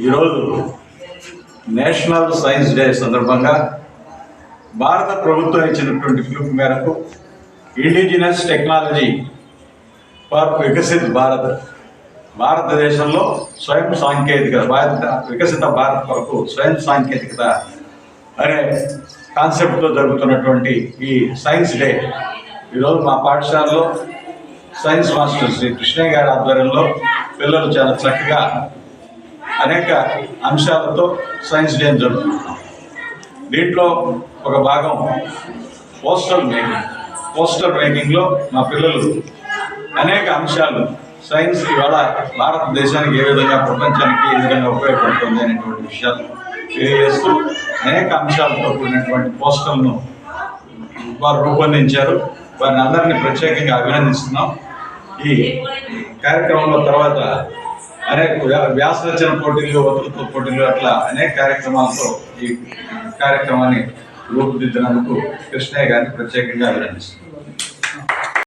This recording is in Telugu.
ఈరోజు నేషనల్ సైన్స్ డే సందర్భంగా భారత ప్రభుత్వం ఇచ్చినటువంటి పిలుపు మేరకు indigenous technology for Viksit Bharat, భారతదేశంలో స్వయం సాంకేతికత, వికసిత భారత్ కొరకు స్వయం సాంకేతికత అనే కాన్సెప్ట్తో జరుగుతున్నటువంటి ఈ సైన్స్ డే ఈరోజు మా పాఠశాలలో సైన్స్ మాస్టర్ శ్రీ కృష్ణయ్య గారి ఆధ్వర్యంలో పిల్లలు చాలా చక్కగా అనేక అంశాలతో సైన్స్ డే జరుపుకుంటున్నాం. దీంట్లో ఒక భాగం పోస్టర్ మేకింగ్లో మా పిల్లలు అనేక అంశాలు సైన్స్ ఇవాళ భారతదేశానికి ఏ విధంగా, ప్రపంచానికి ఏ విధంగా ఉపయోగపడుతుంది అనేటువంటి విషయాలు తెలియజేస్తూ అనేక అంశాలతో కూడినటువంటి పోస్టర్లను వారు రూపొందించారు. వారిని అందరినీ ప్రత్యేకంగా అభినందిస్తున్నాం. ఈ కార్యక్రమంలో తర్వాత అనేక వ్యాస రచన పోటీలు, వక్తృత్వ పోటీలు, అట్లా అనేక కార్యక్రమాలతో ఈ కార్యక్రమాన్ని రూపుదిద్దినందుకు కృష్ణయ్య గారిని ప్రత్యేకంగా అభినందిస్తున్నాం.